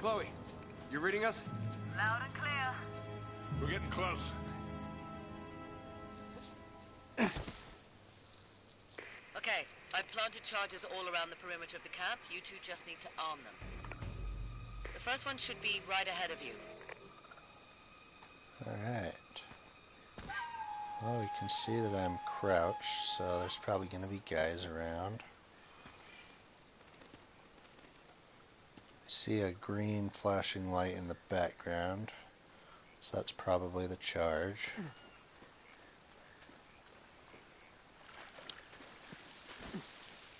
Chloe, you reading us? Loud and clear. We're getting close. Okay, I've planted charges all around the perimeter of the camp. You two just need to arm them. The first one should be right ahead of you. Alright. Well, we can see that I'm crouched, so there's probably going to be guys around. I see a green flashing light in the background, so that's probably the charge.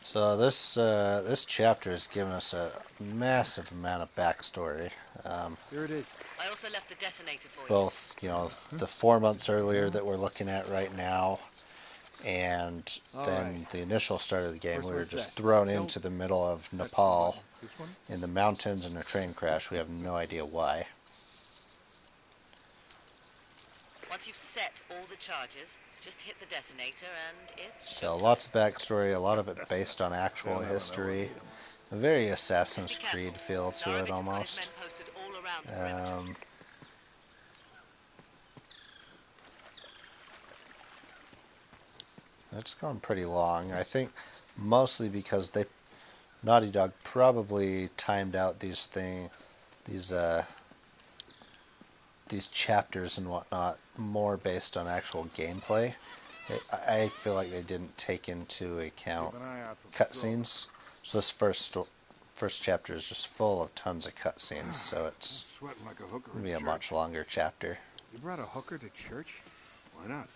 So this chapter has given us a massive amount of backstory. Here it is. I also left the detonator for you. Both, the 4 months earlier that we're looking at right now, and then the initial start of the game, we were just thrown into the middle of Nepal in the mountains in a train crash. We have no idea why. Once you've set all the charges, just hit the detonator and it's... So lots of backstory, a lot of it based on actual history. A very Assassin's Creed feel to it almost. It's gone pretty long. I think mostly because Naughty Dog probably timed out these chapters and whatnot more based on actual gameplay. I feel like they didn't take into account cutscenes. So this first chapter is just full of tons of cutscenes, so it's going to be a much longer chapter. You brought a hooker to church? Why not?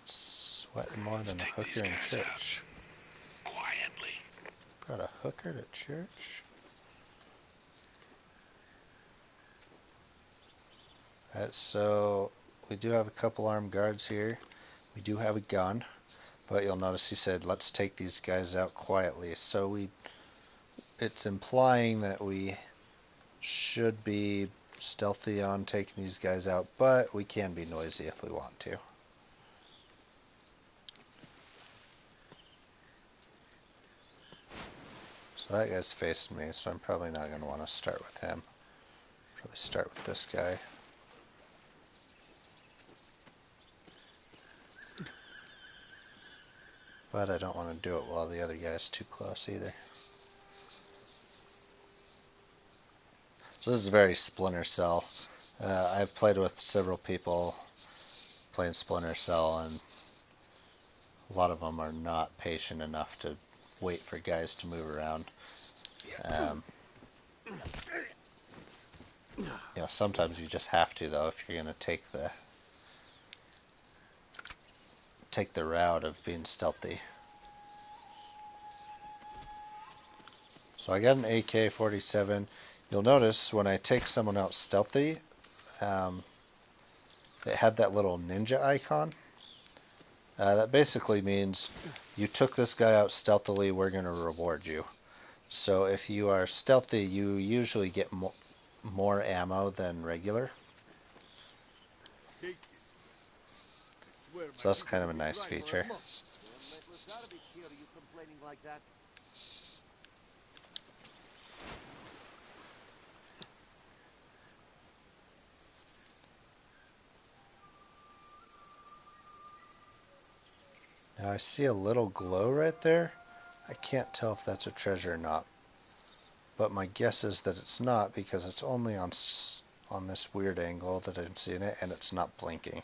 Sweating more than a hooker in church. Quietly. Brought a hooker to church? Alright, so we do have a couple armed guards here. We do have a gun, but you'll notice he said, let's take these guys out quietly. So it's implying that we should be stealthy on taking these guys out, but we can be noisy if we want to. So that guy's facing me, so I'm probably not going to want to start with him. Probably start with this guy. But I don't want to do it while the other guy's too close either. So this is very Splinter Cell. I've played with several people playing Splinter Cell, and a lot of them are not patient enough to wait for guys to move around. Sometimes you just have to, though, if you're going to take the route of being stealthy. So I got an AK-47. You'll notice when I take someone out stealthy, it had that little ninja icon. That basically means you took this guy out stealthily, we're going to reward you. So if you are stealthy, you usually get more ammo than regular. So that's kind of a nice feature. Now I see a little glow right there. I can't tell if that's a treasure or not. But my guess is that it's not, because it's only on this weird angle that I'm seeing it, and it's not blinking.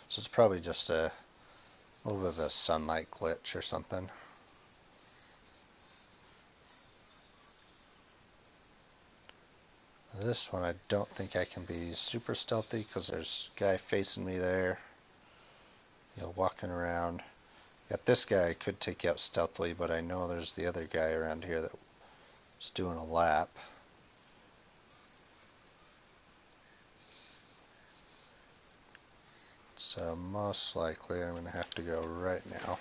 So it's probably just a little bit of a sunlight glitch or something. This one I don't think I can be super stealthy because there's a guy facing me there, walking around. Got this guy I could take out stealthily, but I know there's the other guy around here that's doing a lap. So most likely I'm going to have to go right now.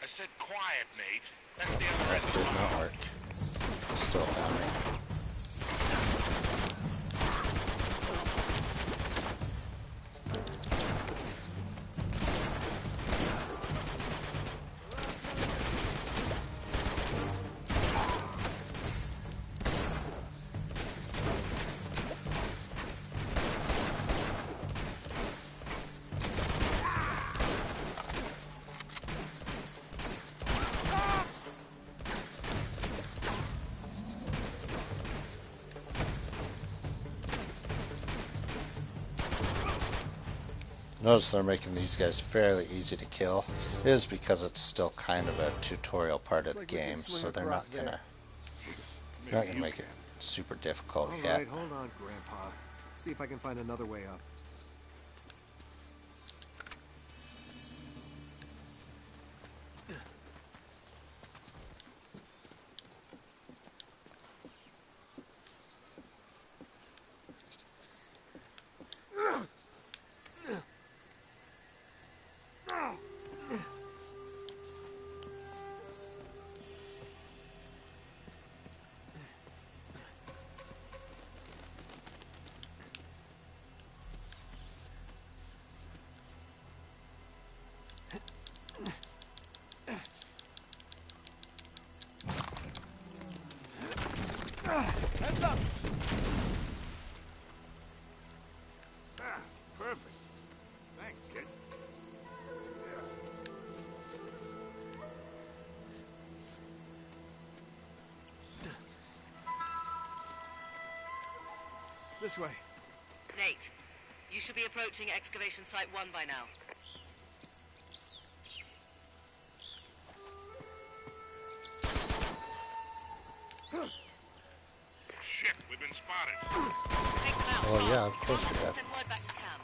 I said quiet, mate. That's the other end That of the did not line. work. Still found me. Notice they're making these guys fairly easy to kill. It is because it's still kind of a tutorial part of the game, so they're not gonna make it super difficult yet. Alright, hold on, Grandpa. See if I can find another way up. Heads up! Ah, perfect. Thanks, kid. This way. Nate, you should be approaching excavation site 1 by now. Shit, we've been spotted. Take them out. Oh yeah, of course we have. Send word back to camp.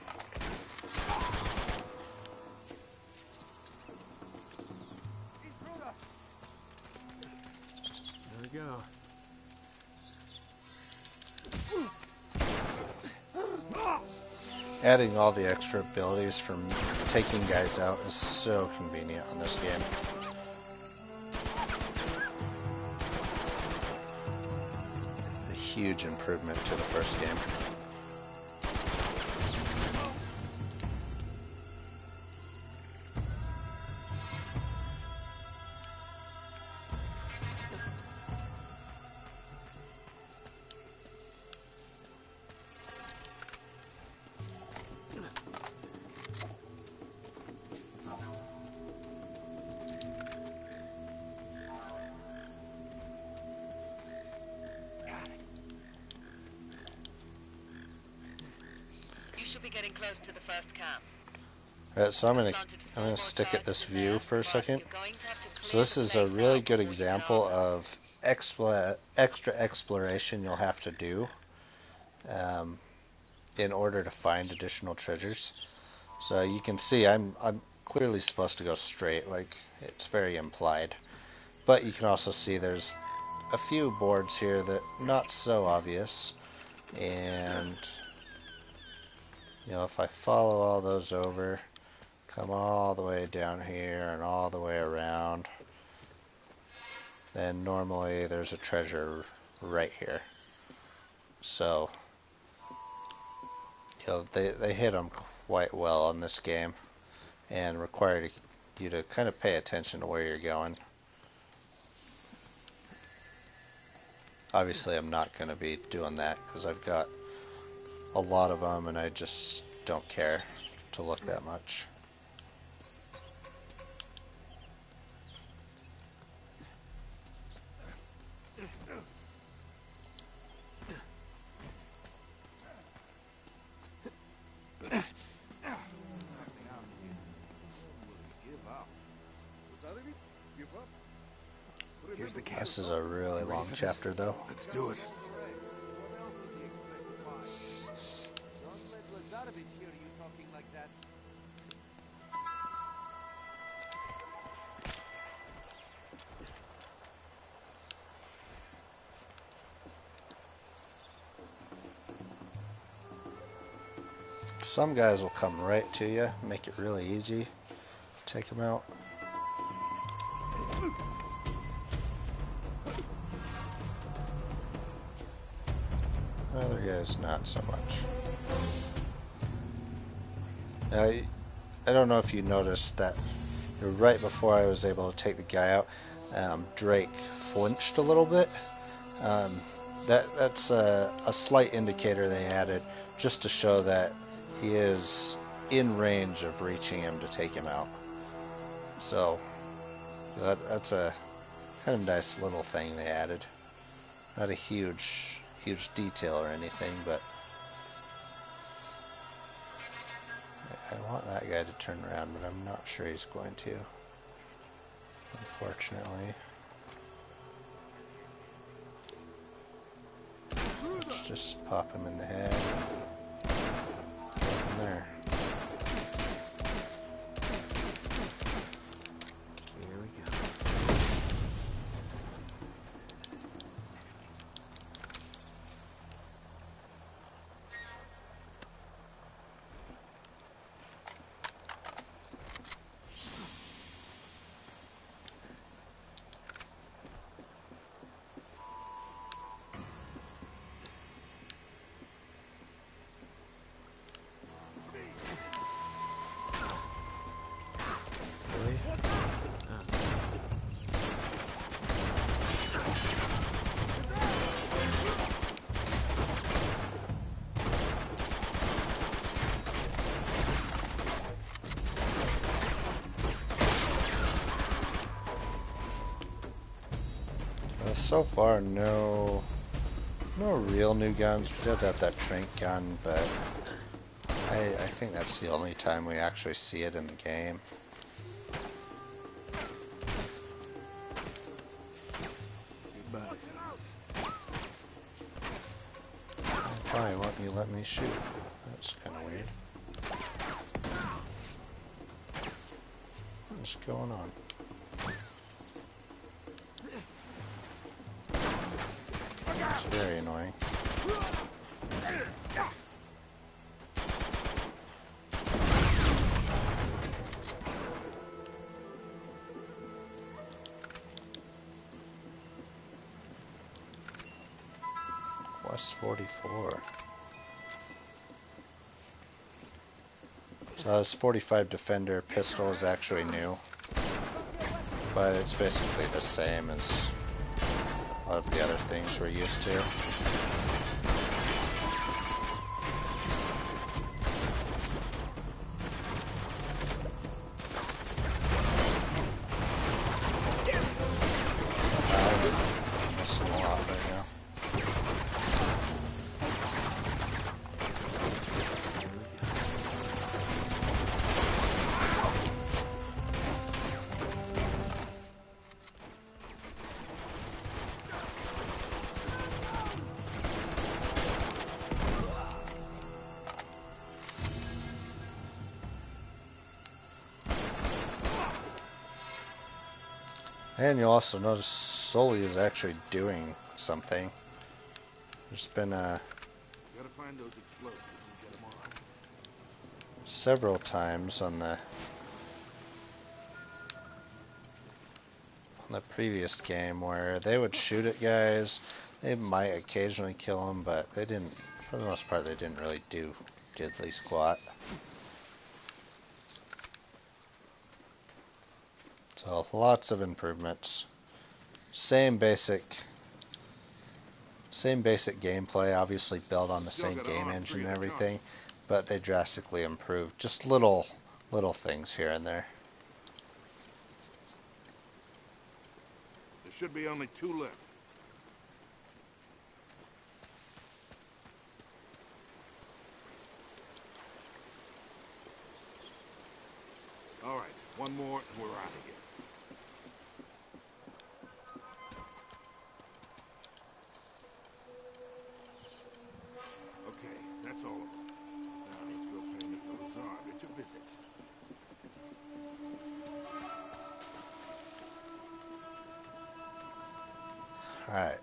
There we go. Adding all the extra abilities from taking guys out is so convenient on this game. A huge improvement to the first game. You should be getting close to the first camp. Alright, so I'm gonna stick at this view for a second. So this is a really good example of extra exploration you'll have to do in order to find additional treasures. So you can see I'm clearly supposed to go straight, like it's very implied. But you can also see there's a few boards here that not so obvious, and you know, if I follow all those over, come all the way down here and all the way around, then normally there's a treasure right here. So, you know, they hit them quite well in this game and require you to kind of pay attention to where you're going. Obviously, I'm not going to be doing that because I've got a lot of them and I just don't care to look that much. Here's the camp. This is a really long chapter though. Let's do it. Some guys will come right to you, make it really easy to take them out. Other guys, not so much. Now, I don't know if you noticed that right before I was able to take the guy out, Drake flinched a little bit. That's a slight indicator they added just to show that he is in range of reaching him to take him out. So that's a kind of nice little thing they added. Not a huge detail or anything, but I want that guy to turn around, but I'm not sure he's going to. Unfortunately. Let's just pop him in the head. Go from there. Here we go. Really? So far, no real new guns. We did have that Trink gun, but I think that's the only time we actually see it in the game. Goodbye. Why won't you let me shoot? That's kind of weird. What's going on? It's very annoying. Quest 44. So this 45 Defender pistol is actually new, but it's basically the same as a lot of the other things we're used to. I'm missing a lot right now. And you'll also notice Sully is actually doing something. There's been Gotta find those explosives and get them on. several times on the previous game where they would shoot at guys. They might occasionally kill them, but they didn't. For the most part, they didn't really do diddly squat. So lots of improvements. Same basic gameplay, obviously built on the same game engine and everything, but they drastically improved. Just little things here and there. There should be only 2 left. All right, one more and we're out of here. Okay, that's all of them. Now let's go pay Mr. Lazard a visit. Alright.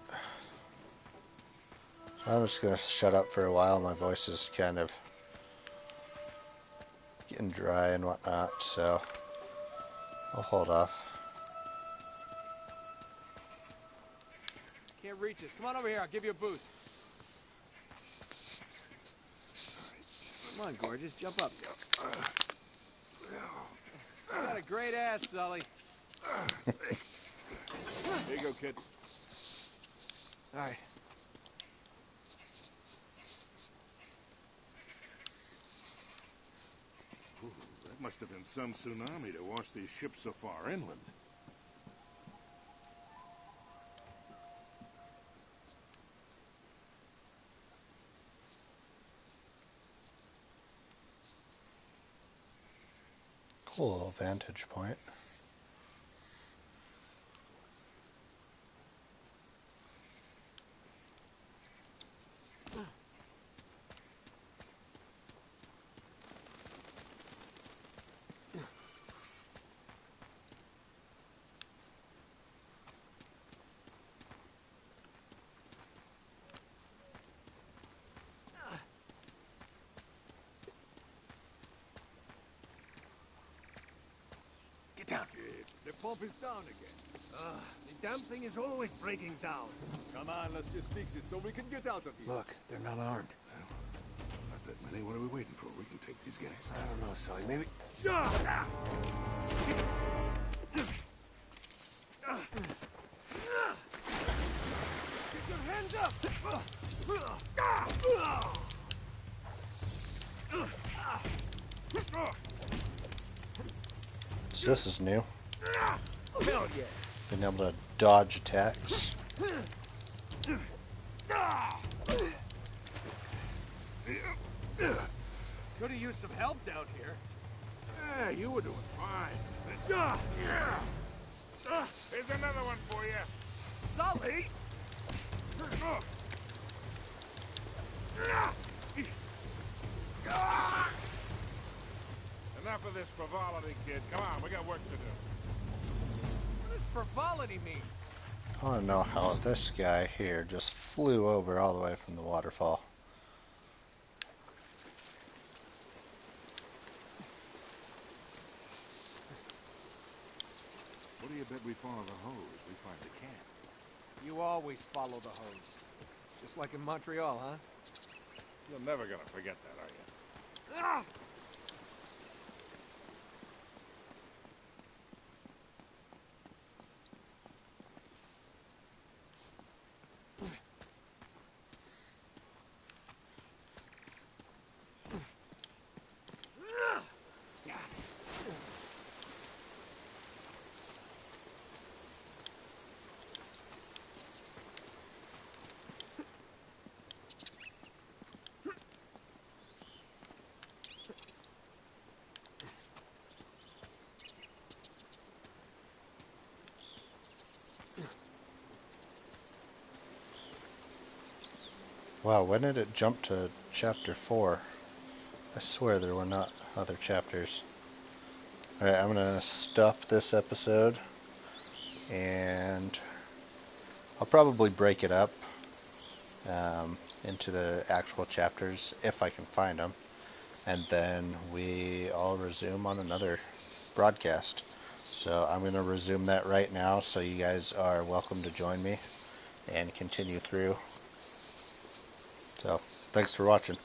So I'm just going to shut up for a while. My voice is kind of getting dry and whatnot, so I'll hold off. Can't reach us. Come on over here. I'll give you a boost. Come on, gorgeous. Jump up. You got a great ass, Sully. Thanks. Here you go, kid. All right. Ooh, that must have been some tsunami to wash these ships so far inland. Cool vantage point. Get down. Shit, the pump is down again. The damn thing is always breaking down. Come on, let's just fix it so we can get out of here. Look, they're not armed. Not that many. What are we waiting for? We can take these guys. I don't know, Sully. Maybe... Get your hands up! So this is new. Hell yeah! Being able to dodge attacks. Could have used some help down here. Yeah, you were doing fine. Here's another one for you. Sully! Enough of this frivolity, kid. Come on, we got work to do. What does frivolity mean? I want to know how this guy here just flew over all the way from the waterfall. What do you bet we follow the hose? We find the camp. You always follow the hose. Just like in Montreal, huh? You're never gonna forget that, are you? Ah! Wow, when did it jump to chapter 4? I swear there were not other chapters. Alright, I'm gonna stop this episode, and I'll probably break it up into the actual chapters if I can find them, and then I'll resume on another broadcast. So I'm gonna resume that right now, so you guys are welcome to join me and continue through. So, thanks for watching.